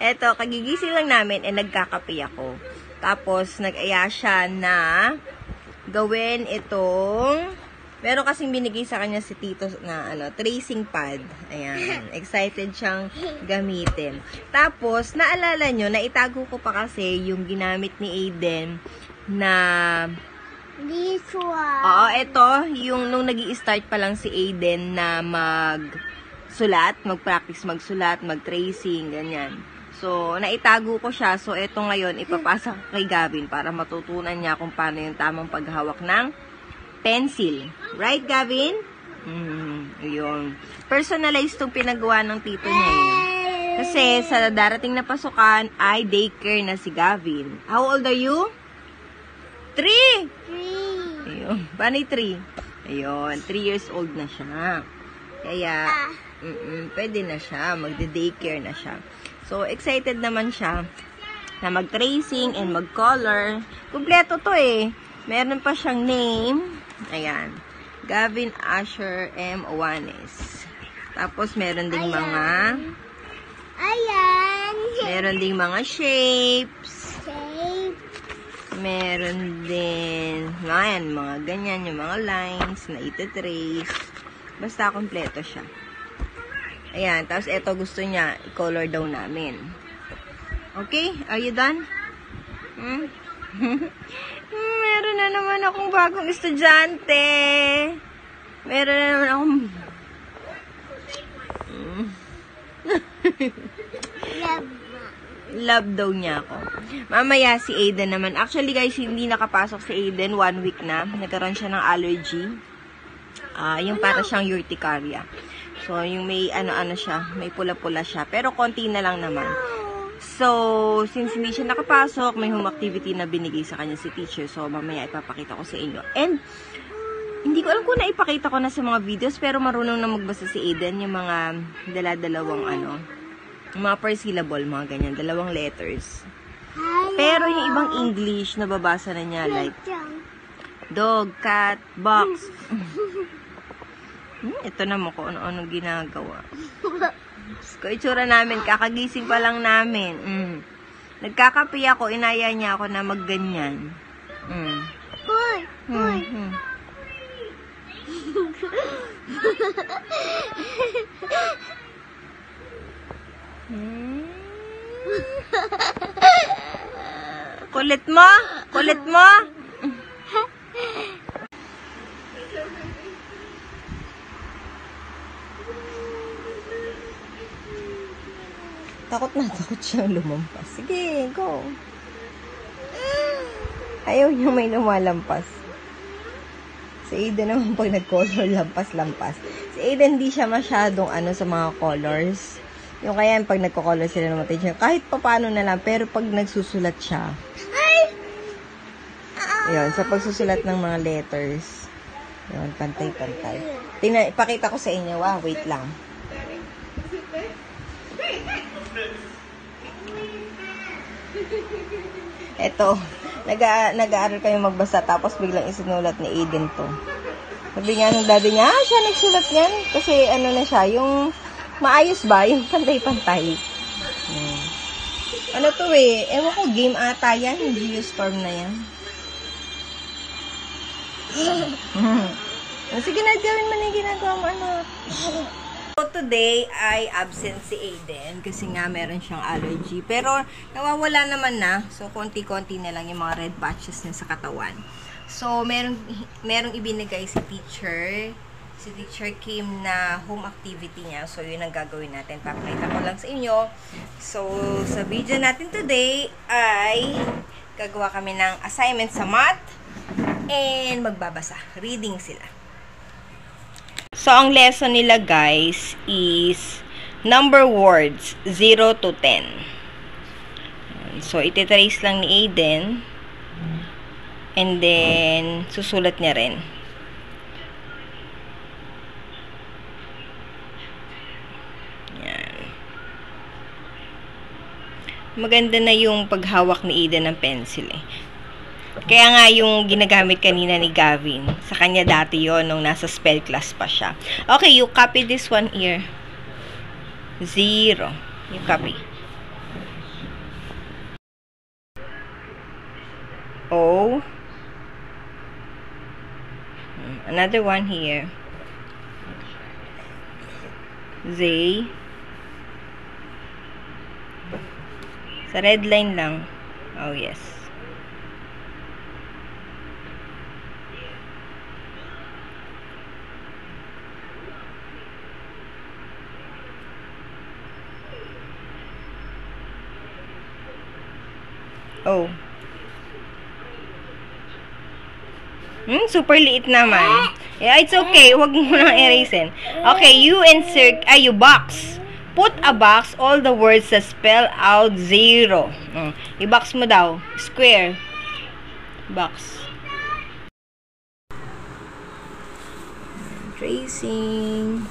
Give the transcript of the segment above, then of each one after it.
Eto, kagigising lang namin, nagkakape ako. Tapos, nag-aya siya na gawin itong, meron kasing binigay sa kanya si Tito na tracing pad. Ayan, excited siyang gamitin. Tapos, naalala nyo, naitago ko pa kasi yung ginamit ni Aiden na this one. Oo, ito, yung nung nag-i-start pa lang si Aiden na mag-practice magsulat, mag-tracing, ganyan. So, naitago ko siya. So, ito ngayon, ipapasa ko kay Gavin para matutunan niya kung paano yung tamang paghawak ng pencil. Right, Gavin? Yun. Personalized tong pinagawa ng tito niya yun. Kasi sa darating na pasukan, ay daycare na si Gavin. How old are you? 3! 3. Ayun. Paano 3? Ayun. 3 years old na siya. Kaya, pwede na siya. Magde-daycare na siya. So, excited naman siya na mag-tracing and mag-color. Kumpleto to eh. Meron pa siyang name. Ayan. Gavin Asher M. Owanes. Tapos, meron ding mga meron ding mga shapes. Meron din mga ganyan, yung mga lines na iti-trace. Basta kompleto siya. Ayan, tapos ito gusto niya, i-color daw namin. Okay? Are you done? Meron na naman akong bagong estudyante. Meron na naman akong love daw niya ako. Mamaya si Aiden naman. Actually guys, hindi nakapasok si Aiden 1 week na. Nagkaroon siya ng allergy. Yung para siyang urticaria. So, yung may siya, may pula-pula siya. Pero konti na lang naman. So, since hindi siya nakapasok, may home activity na binigay sa kanya si teacher. So, mamaya ipapakita ko sa inyo. And, hindi ko alam kung naipakita ko na sa mga videos, pero marunong na magbasa si Aiden. Yung mga dala-dalawang yung mga per syllable, mga ganyan. 2 letters. Pero yung ibang English, nababasa na niya. Like, dog, cat, box. Ito na mo kung ano-ano ginagawa. So, itsura namin, kakagising pa lang namin. Nagkakape ako, inaya niya ako na magganyan. Kulit mo? Kulit mo? Takot na takot siyang lumampas. Sige, go. Ayaw niya may lumalampas. Si Aiden naman pag nag-color, lampas-lampas. Si Aiden hindi siya masyadong sa mga colors. Yung kaya pag nagko-color sila ng attention, kahit pa paano na lang, pero pag nagsusulat siya. Yun, sa pagsusulat ng mga letters. Yun, pantay-pantay. Tingnan, ipakita ko sa inyo. Wait lang. Eto, nag-aaral kami magbasa tapos biglang isinulat ni Aiden to. Sabi nga ng daddy niya, siya nagsulat yan. Kasi na siya, yung maayos ba? Yung pantay-pantay. Ano to eh? Ewan ko, game ata yan. Yung Geostorm na yan. Sige na, gawin mo na yung ginagawa mo, anak. So, today ay absent si Aiden kasi nga meron siyang allergy. Pero, nawawala naman na. So, konti-konti na lang yung mga red patches niya sa katawan. So, merong ibinigay si teacher. Si teacher Kim na home activity niya. So, yun ang gagawin natin. Papakita ko lang sa inyo. So, sa video natin today ay gagawa kami ng assignment sa math and magbabasa. Reading sila. So, ang lesson nila guys is number words 0 to 10. So, ititrace lang ni Aiden and then susulat niya rin. Yan. Maganda na yung paghawak ni Aiden ng pencil eh. Kaya nga yung ginagamit kanina ni Gavin, sa kanya dati yon nung nasa spell class pa siya. Okay, you copy this one here. 0. You copy. O. Another one here. Z. Sa red line lang. Oh, yes. Oh. Super liit naman. Yeah, it's okay. Huwag mo nang erasin. Okay, you insert, you box. Put a box all the words that spell out 0. I-box mo daw. Square. Box. Tracing.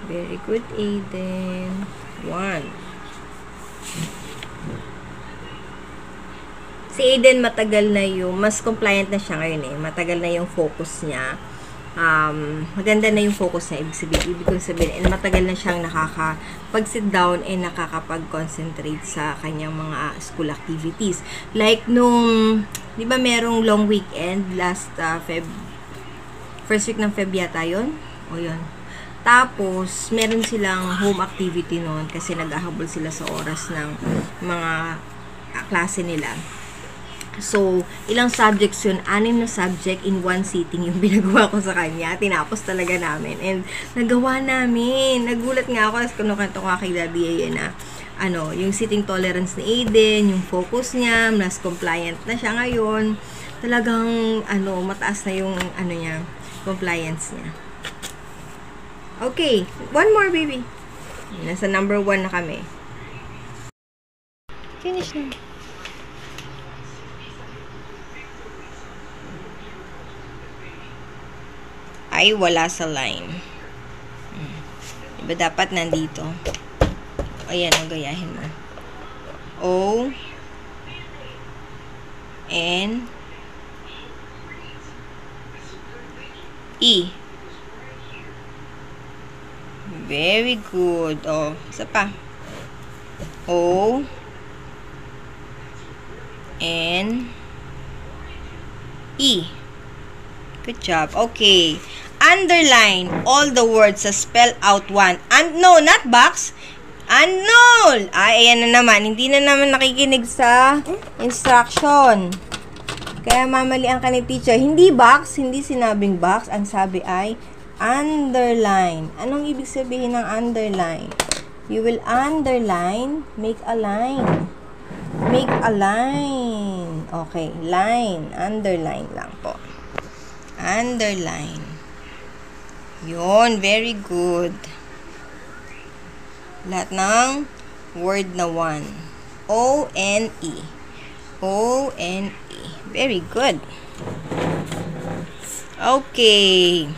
Very good, Aiden. 1. Si Aiden matagal na mas compliant na siya ngayon eh. Matagal na yung focus niya. Maganda na yung focus niya. Ibig sabihin, matagal na siyang pag-sit down nakakapag-concentrate sa kanyang mga school activities. Like nung, di ba merong long weekend last first week ng Feb yata yun? O yun. Tapos, meron silang home activity noon kasi naghahabol sila sa oras ng mga klase nila. So, ilang subjects yun? 6 na subject in one sitting yung binagawa ko sa kanya. Tinapos talaga namin. And, nagawa namin. Nagulat nga ako as kinukwento ko kay Daddy Ayan na yung sitting tolerance ni Aiden, yung focus niya, mas compliant na siya ngayon. Talagang, mataas na yung, niya, compliance niya. Okay, one more, baby. Nasa number 1 na kami. Finish na. Ay, wala sa line. Diba dapat nandito? Ayan, ang gayahin mo. O, N, E. Very good. Oh, isa pa. O, N, E. Good job. Okay. Underline all the words sa spell out 1. And no, not box. Annul. Ay, ayan na naman. Hindi na naman nakikinig sa instruction. Kaya mamalian ka ni teacher. Hindi box, hindi sinabing box. Ang sabi ay underline. Anong ibig sabihin ng underline? You will underline, make a line. Make a line. Okay, line. Underline lang po. Underline. Yun, very good. Lahat ng word na 1. O-N-E. O-N-E. Very good. Okay.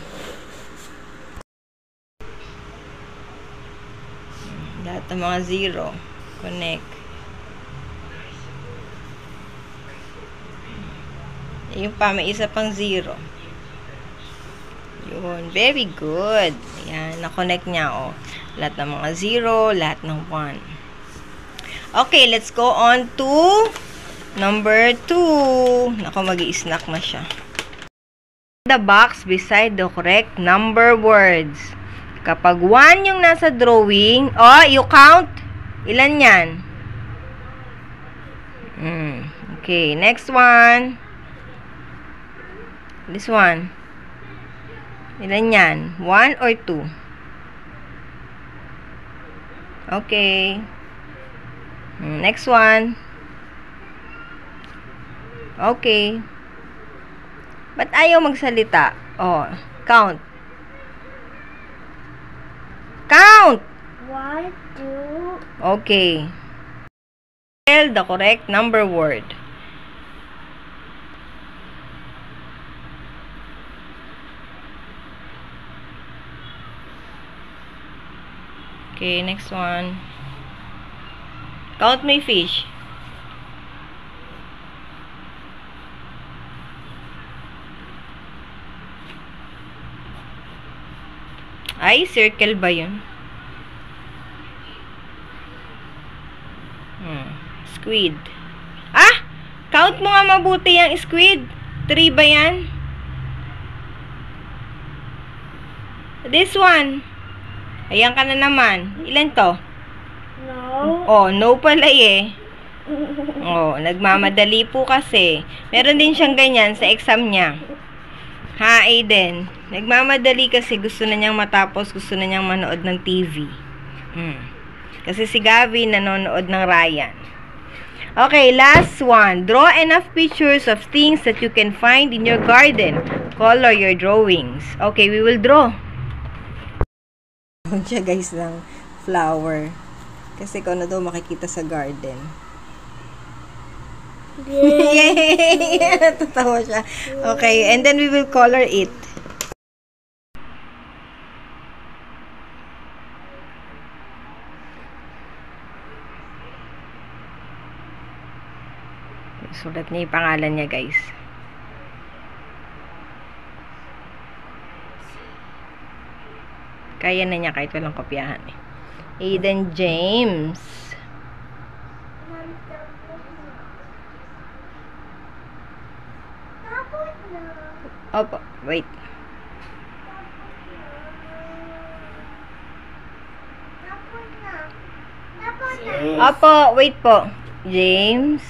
Lahat ng mga 0. Connect. Yung pa, may isa pang 0. Yun. Very good. Ayan. Na-connect niya, oh. Lahat ng mga 0, lahat ng 1. Okay, let's go on to number 2. Naku, mag-i-snack na siya. The box beside the correct number words. Kapag 1 yung nasa drawing, you count. Ilan yan? Okay, next one. This one. Ilan yan? 1 or 2? Okay. Next one. Okay. Ba't ayaw magsalita? Count. Count! 1, 2. Okay. Spell the correct number word. Okay, next one. Count my fish. Ay, circle ba yun? Squid. Ah! Count mo nga mabuti yung squid. 3 ba yan? This one. Ayan ka na naman. Ilan to? No. Oh, no pala eh. Oh, nagmamadali po kasi. Meron din siyang ganyan sa exam niya. Ha, Aiden? Nagmamadali kasi gusto na niyang matapos, gusto na niyang manood ng TV. Kasi si Gavi nanonood ng Ryan. Okay, last one. Draw enough pictures of things that you can find in your garden. Color your drawings. Okay, we will draw. Siya guys ng flower. Kasi ikaw na daw makikita sa garden. Yay! Tatawa siya. Okay, and then we will color it. Sulat niya yung pangalan niya, guys. Kaya na niya kahit walang kopyahan eh. Aiden James. Opo, wait. Opo, wait po. James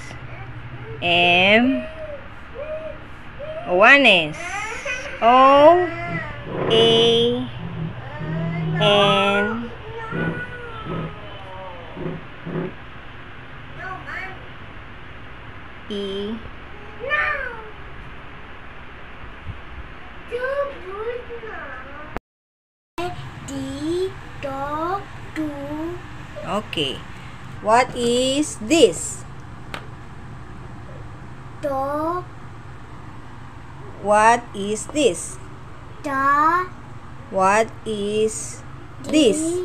M. Juanes. O A N E. Okay. What is this? Dog. What is this? Da. What is this?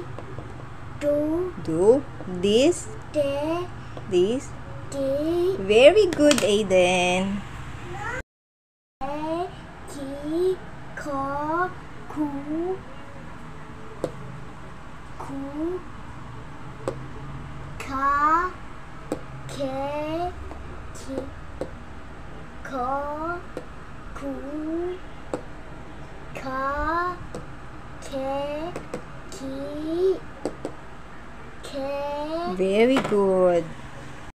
Do this. De. This. Di. Very good, Aiden. Ki. Ko. Ku. Ku. Ka. Ke. Ki. Ko. Ku. Ka. Ke. Ki. Ke. Very good.